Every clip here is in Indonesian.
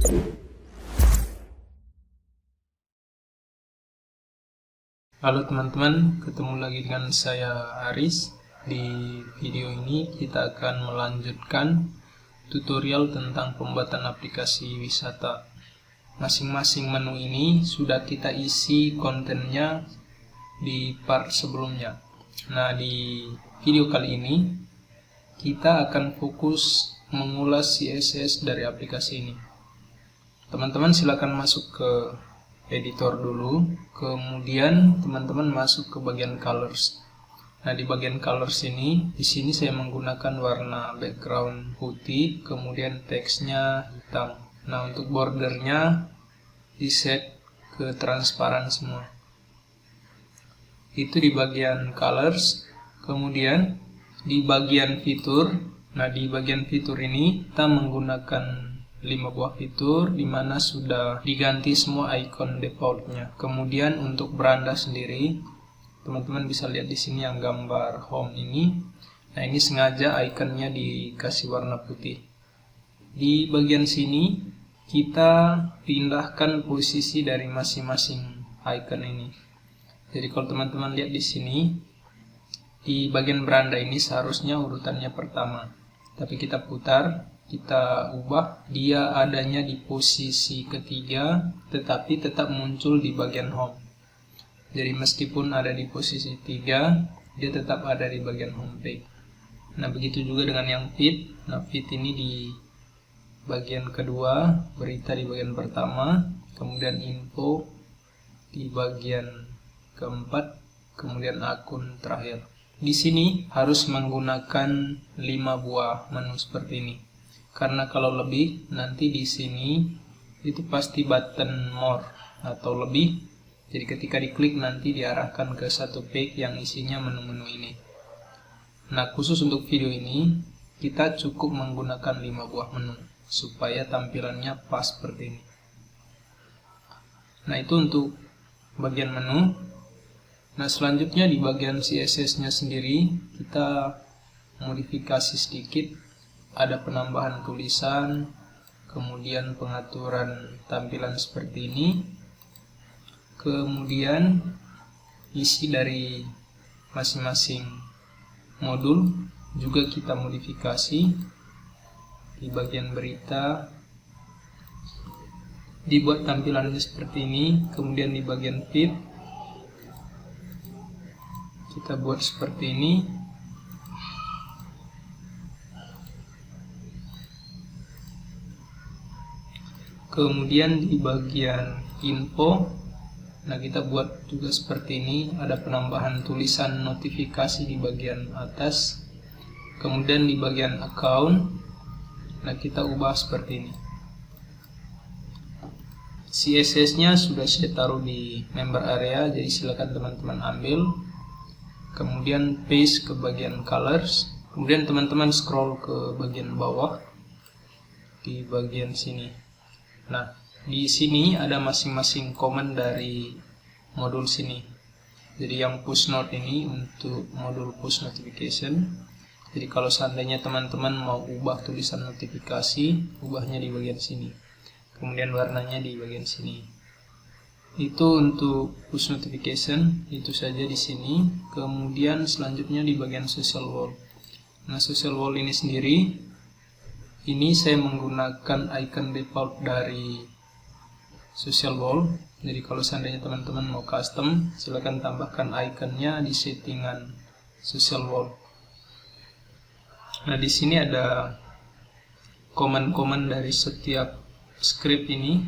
Halo teman-teman, ketemu lagi dengan saya Aris. Di video ini kita akan melanjutkan tutorial tentang pembuatan aplikasi wisata. Masing-masing menu ini sudah kita isi kontennya di part sebelumnya. Nah, di video kali ini kita akan fokus mengulas CSS dari aplikasi ini. Teman-teman silakan masuk ke editor dulu, kemudian teman-teman masuk ke bagian colors. Nah, di bagian colors ini, di sini saya menggunakan warna background putih, kemudian teksnya hitam. Nah, untuk bordernya di set ke transparan semua. Itu di bagian colors. Kemudian di bagian fitur. Nah, di bagian fitur ini kita menggunakan 5 buah fitur di mana sudah diganti semua icon defaultnya. Kemudian untuk beranda sendiri, teman-teman bisa lihat di sini yang gambar home ini. Nah, ini sengaja iconnya dikasih warna putih. Di bagian sini kita pindahkan posisi dari masing-masing icon ini. Jadi kalau teman-teman lihat di sini, di bagian beranda ini seharusnya urutannya pertama, tapi kita putar. Kita ubah dia adanya di posisi ketiga, tetapi tetap muncul di bagian home. Jadi meskipun ada di posisi 3, dia tetap ada di bagian home page. Nah, begitu juga dengan yang feed. Nah, feed ini di bagian kedua, berita di bagian pertama, kemudian info di bagian keempat, kemudian akun terakhir. Di sini harus menggunakan 5 buah menu seperti ini. Karena kalau lebih, nanti di sini itu pasti button more atau lebih. Jadi ketika diklik nanti diarahkan ke satu page yang isinya menu-menu ini. Nah, khusus untuk video ini kita cukup menggunakan 5 buah menu supaya tampilannya pas seperti ini. Nah, itu untuk bagian menu. Nah, selanjutnya di bagian CSS-nya sendiri kita modifikasi sedikit. Ada penambahan tulisan, kemudian pengaturan tampilan seperti ini, kemudian isi dari masing-masing modul juga kita modifikasi. Di bagian berita dibuat tampilannya seperti ini, kemudian di bagian feed kita buat seperti ini. Kemudian di bagian info, nah kita buat juga seperti ini, ada penambahan tulisan notifikasi di bagian atas. Kemudian di bagian account, nah kita ubah seperti ini. CSS-nya sudah saya taruh di member area, jadi silakan teman-teman ambil. Kemudian paste ke bagian colors, kemudian teman-teman scroll ke bagian bawah di bagian sini. Nah, di sini ada masing-masing komen dari modul sini. Jadi yang push note ini untuk modul push notification. Jadi kalau seandainya teman-teman mau ubah tulisan notifikasi, ubahnya di bagian sini. Kemudian warnanya di bagian sini. Itu untuk push notification, itu saja di sini. Kemudian selanjutnya di bagian social wall. Nah, social wall ini sendiri, ini saya menggunakan icon default dari social wall. Jadi kalau seandainya teman-teman mau custom, silakan tambahkan iconnya di settingan social wall. Nah, di sini ada komen-komen dari setiap script ini.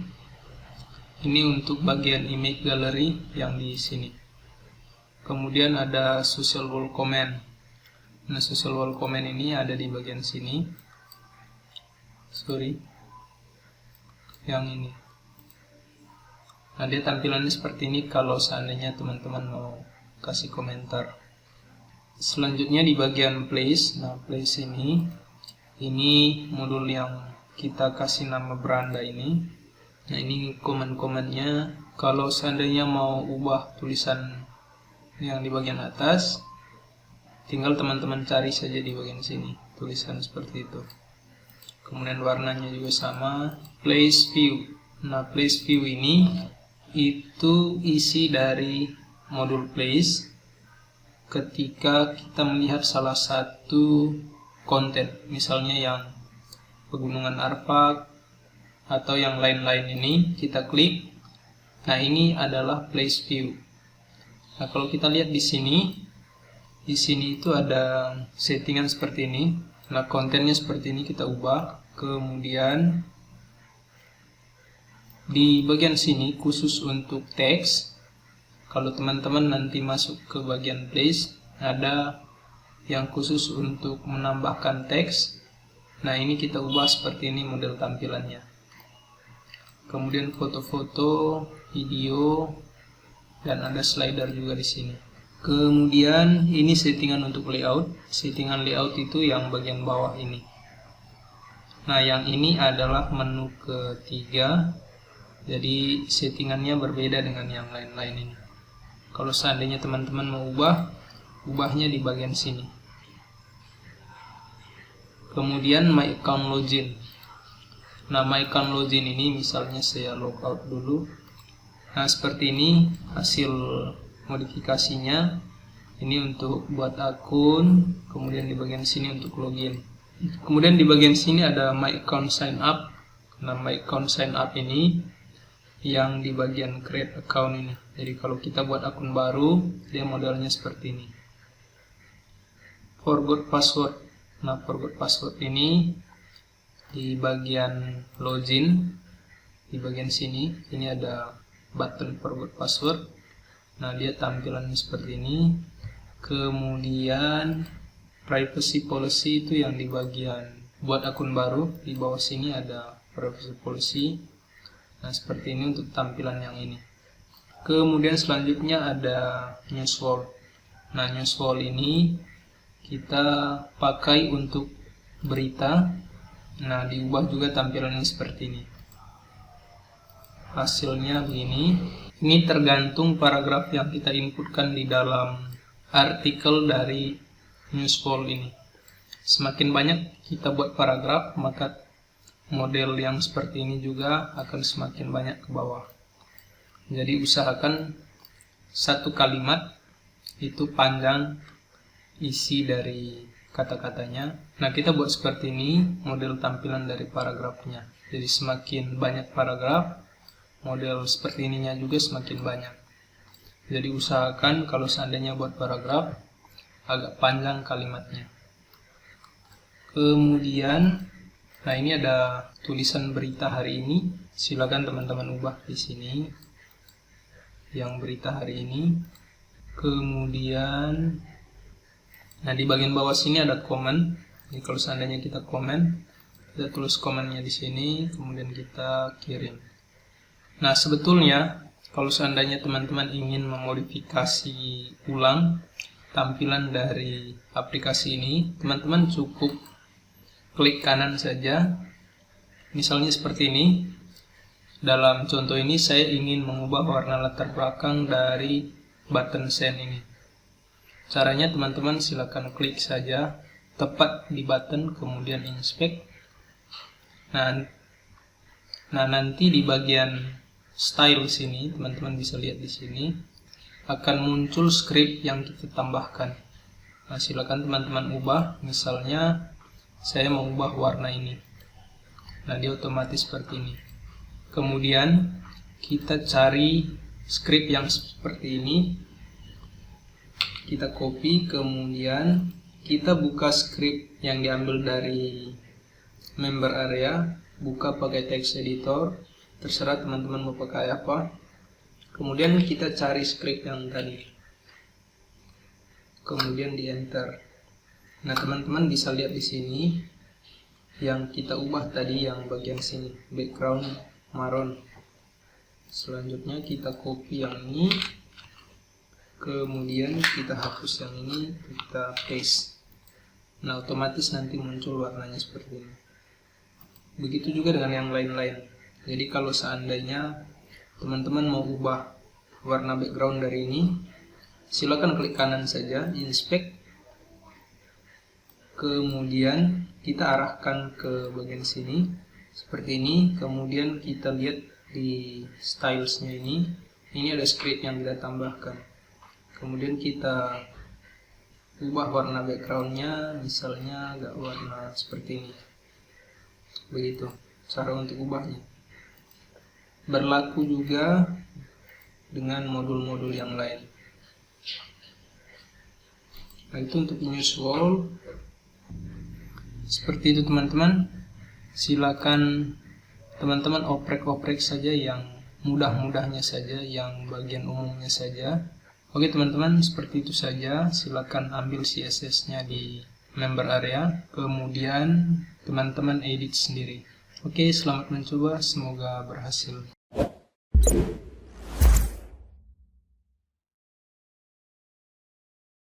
Ini untuk bagian image gallery yang di sini. Kemudian ada social wall comment. Nah, social wall comment ini ada di bagian sini. Yang ini. Nah, dia tampilannya seperti ini kalau seandainya teman-teman mau kasih komentar. Selanjutnya di bagian place. Nah, place ini modul yang kita kasih nama beranda ini. Nah, ini komen-komennya. Kalau seandainya mau ubah tulisan yang di bagian atas, tinggal teman-teman cari saja di bagian sini tulisan seperti itu. kemudian warnanya juga sama. Place view. Nah, place view ini itu isi dari modul place ketika kita melihat salah satu konten, misalnya yang Pegunungan Arfak atau yang lain-lain ini, kita klik. Nah, ini adalah place view. Nah, kalau kita lihat di sini itu ada settingan seperti ini. Nah, kontennya seperti ini kita ubah. Kemudian di bagian sini khusus untuk teks. Kalau teman-teman nanti masuk ke bagian place, ada yang khusus untuk menambahkan teks. Nah, ini kita ubah seperti ini model tampilannya. Kemudian foto-foto, video, dan ada slider juga di sini. Kemudian ini settingan untuk layout. Settingan layout itu yang bagian bawah ini. Nah, yang ini adalah menu ketiga. Jadi settingannya berbeda dengan yang lain-lain ini. Kalau seandainya teman-teman mau ubahnya di bagian sini. Kemudian my account login. Nah, my account login ini misalnya saya logout dulu. Nah, seperti ini hasil modifikasinya. Ini untuk buat akun, kemudian di bagian sini untuk login. Kemudian di bagian sini ada my account sign up. Nah, my account sign up ini yang di bagian create account ini. Jadi kalau kita buat akun baru, dia modelnya seperti ini. Forgot password. Nah, forgot password ini di bagian login, di bagian sini, ini ada button forgot password. Nah, dia tampilannya seperti ini. Kemudian privacy policy itu yang di bagian buat akun baru, di bawah sini ada privacy policy. Nah, seperti ini untuk tampilan yang ini. Kemudian selanjutnya ada news wall. Nah, news wall ini kita pakai untuk berita. Nah, diubah juga tampilannya seperti ini. Hasilnya begini. Ini tergantung paragraf yang kita inputkan di dalam artikel dari news wall ini. Semakin banyak kita buat paragraf, maka model yang seperti ini juga akan semakin banyak ke bawah. Jadi usahakan satu kalimat itu panjang isi dari kata-katanya. Nah, kita buat seperti ini model tampilan dari paragrafnya. Jadi semakin banyak paragraf, model seperti ininya juga semakin banyak. Jadi usahakan kalau seandainya buat paragraf agak panjang kalimatnya. Kemudian, nah, ini ada tulisan berita hari ini. Silakan teman-teman ubah di sini yang berita hari ini. Kemudian, nah, di bagian bawah sini ada komen. Jadi kalau seandainya kita komen, kita tulis komennya di sini, kemudian kita kirim. Nah, sebetulnya kalau seandainya teman-teman ingin memodifikasi ulang tampilan dari aplikasi ini, teman-teman cukup klik kanan saja. Misalnya seperti ini. Dalam contoh ini saya ingin mengubah warna latar belakang dari button send ini. Caranya teman-teman silakan klik saja tepat di button, kemudian inspect. Nah, nanti di bagian style sini, teman-teman bisa lihat di sini akan muncul script yang kita tambahkan. Nah, silakan teman-teman ubah. Misalnya saya mau ubah warna ini. Nah, dia otomatis seperti ini. Kemudian kita cari script yang seperti ini. Kita copy, kemudian kita buka script yang diambil dari member area, buka pakai text editor, terserah teman-teman mau pakai apa. Kemudian kita cari script yang tadi, kemudian di enter. Nah, teman-teman bisa lihat di sini yang kita ubah tadi yang bagian sini, background marron. Selanjutnya kita copy yang ini, kemudian kita hapus yang ini, kita paste. Nah, otomatis nanti muncul warnanya seperti ini. Begitu juga dengan yang lain-lain. Jadi kalau seandainya teman-teman mau ubah warna background dari ini, silakan klik kanan saja, inspect, kemudian kita arahkan ke bagian sini seperti ini. Kemudian kita lihat di stylesnya ini ada script yang kita tambahkan. Kemudian kita ubah warna backgroundnya, misalnya agak warna seperti ini. Begitu cara untuk ubahnya. Berlaku juga dengan modul-modul yang lain. Nah, itu untuk news wall. Seperti itu teman-teman. Silakan teman-teman oprek-oprek saja yang mudah-mudahnya saja, yang bagian umumnya saja. Oke teman-teman, seperti itu saja. Silakan ambil CSS-nya di member area, kemudian teman-teman edit sendiri. Oke, selamat mencoba, semoga berhasil.